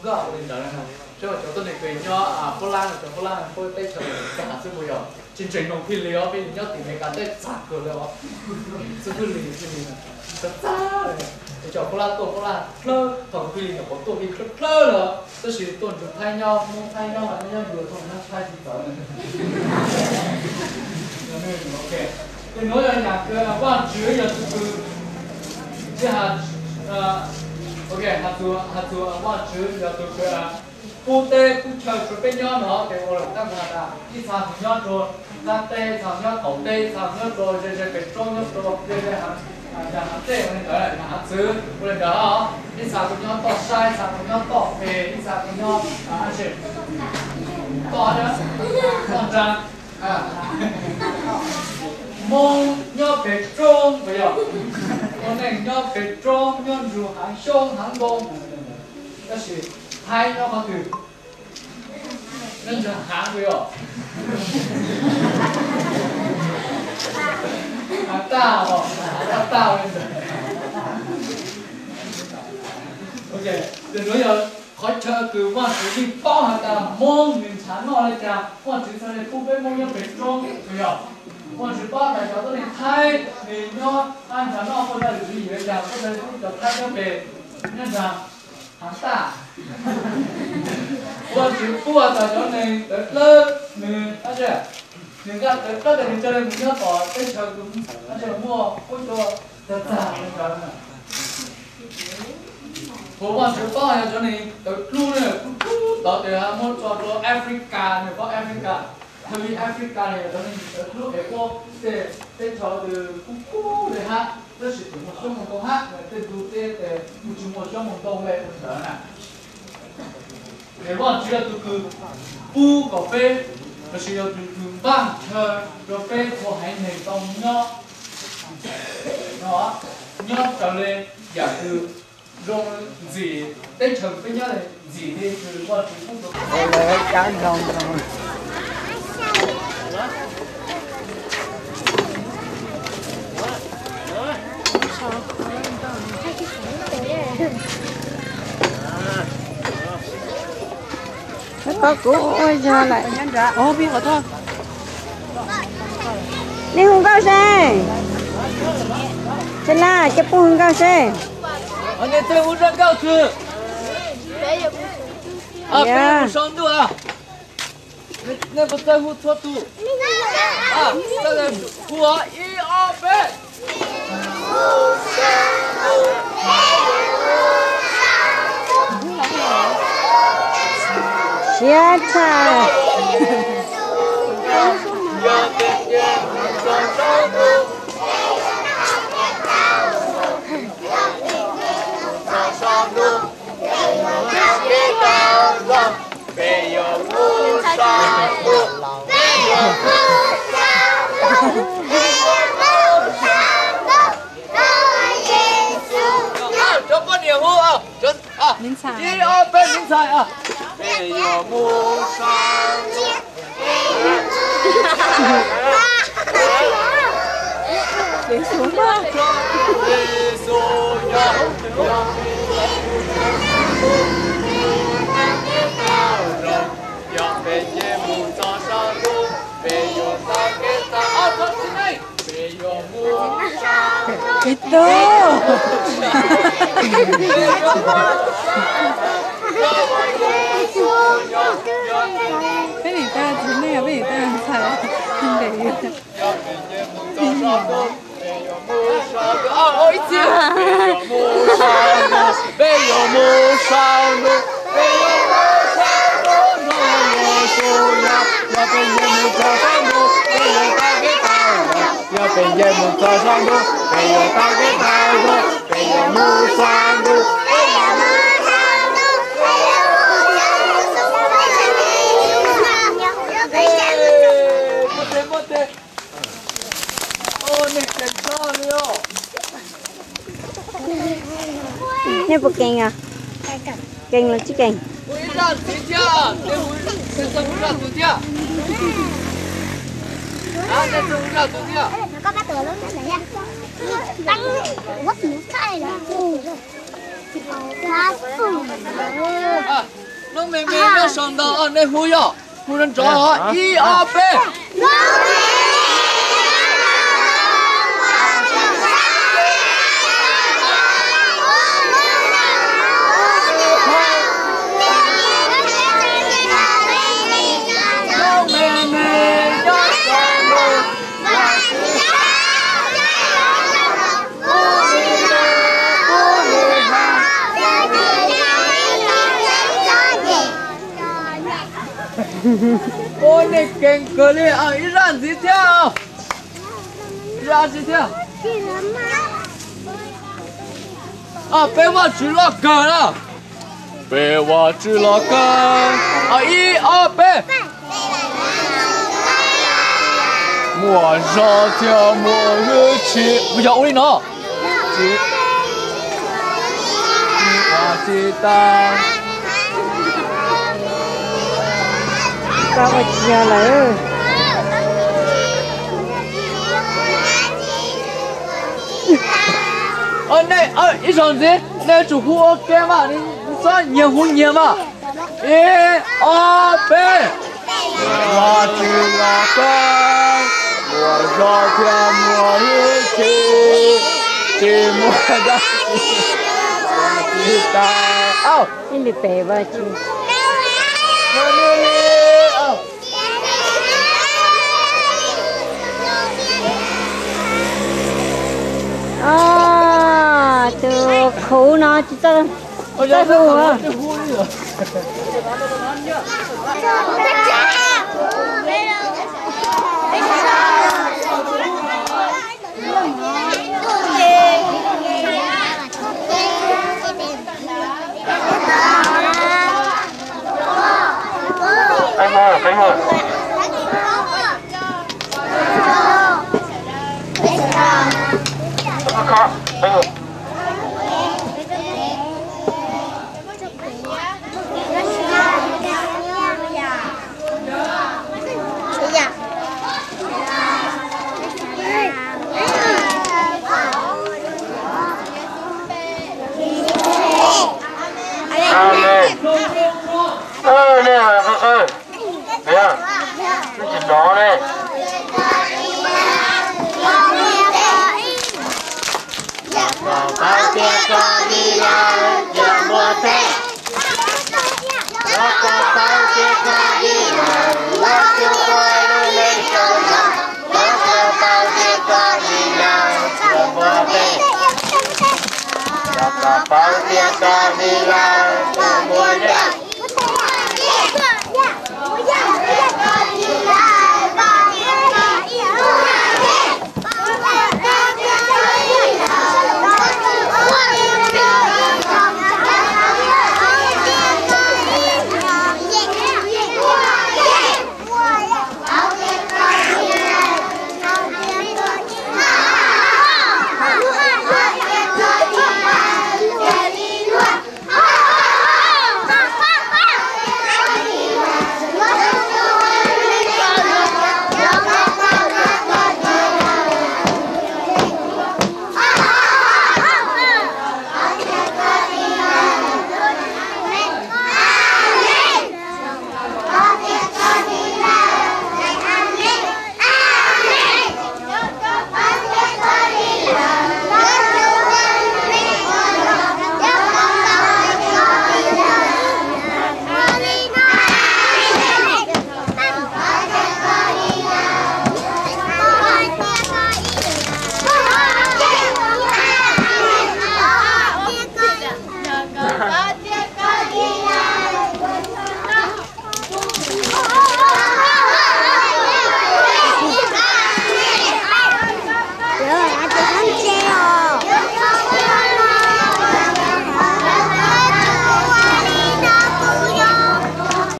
gạo lên đó này cho cho tôi này cười nho Phô Lan phô tây trời cả sư bùi ở chương trình nông phi liễu phi nho tìm mấy cái tây sạc cửa liễu sư phi liễu rất xa này cho Phô Lan plơ thằng phi liễu có tổ phi plơ nữa tôi chỉ tuần chúng thay nhau mua thay nhau mà nhau vừa thằng nó thay gì đó ok tôi nói là nhạc quan chứa giờ từ chứ ok hạt tu quan chứa giờ từ phu tê phu chờ cho bên nhau nó để gọi là các bạn ta đi sang thì nhau rồi sang tê sang nhau tổng tê sang nhau rồi rồi cái trong nhau rồi rồi hạt tê mình gọi là hạt chứa rồi đó đi sang thì nhau to sai sang thì nhau to về đi sang thì nhau anh chị to đó to ra mong nhau cái trong bây giờ con này nhau cái trong nhau dù hàng sông hàng bông đó là hai nhau có từ nên là hàng bây giờ hàng tao lên rồi ok từ nãy giờ khỏi chờ từ quan chủ đi bao hàng ta mong mình chán nó lại cha quan chủ sau này không biết mong nhau cái trong bây giờ quan chủ bao đại cháu tôi này thay mình nhau ăn chán nó không ra được gì vậy cha có thể được thay nhau về nên là hàng ta quan chủ bua tại chỗ này tới lớp mình anh chị mình ra tới lớp để mình chơi mình nhớ bỏ cái chờ cũng anh chị mua ôi trời thật giả mình chơi này hồ quan chủ bao giờ chỗ này tới luôn này đó từ một chỗ Africa này có Africa thời Africa này chỗ này tới lúc để có tên trò từ cú để hát rất sử dụng một số một câu hát tên du tên để một số một câu về một sở này để bọn chỉ là từ bu cà phê rồi chỉ là từ băng chờ rồi phê của hai này tông nhọ nó nhọ trở lên giả từ rong gì tên trường với nhau này gì đi từ qua từ không được lấy chán rong có cũ ôi giờ lại ô biết rồi thôi đi hùng cao xe chân la chụp hùng cao xe anh ấy tới hùng cao chưa à xong rồi à那不在乎错度啊这个我一二三下菜没有路上路，没有路上路，没有路上路，多耶稣。这不念我啊，这啊，一二三，明彩啊，没有路上路。để xuống ba itu cái gì ta thế này cái gì ta phải không để没有木上路，没有木上路，若我说要被夜幕照上路，没有打给他了，要被夜幕照上路，没有打给他了，没有木上路，没有木上路，没有木上路，不对，哦，你真漂亮。Nè bộ kèn à? Kèn là chiếc kèn. Có cá tựa lớn thế này nha. Bắn quất một cái là. À, nó mình nó xong đó anh ấy hú yo, hú lên cho họ I A B. Ôi này kênh cơ li à, ý ra gì theo? Ra gì theo? À, bé hoa chỉ là cờ đó. Bé hoa chỉ là cờ. À, I A B. Mùa gió theo mùa hư chi. Bây giờ ôi nó. Chỉ. Hoa chỉ ta. Sao mà nhà lại này, ý xong gì? Này chủ khu ok mà, đi sao nhiều khu nhiều mà. I A B. Hoa chỉ là con, mùa gió theo mùa hư chi, chỉ mùa đất hoa chỉ ta. in đi bể vào chứ từ khổ nó chỉ ta hù à Anh ơi. Khó, anh ơi. Nè, ơi. Đấy à? Cái chuyện đó đây. Bao kia con đi làm giờ mùa thế. Bao kia con đi làm lát kêu coi đôi lên cho nhau. Bao kia con đi làm giờ mùa thế. Bao kia con đi làm giờ mùa thế.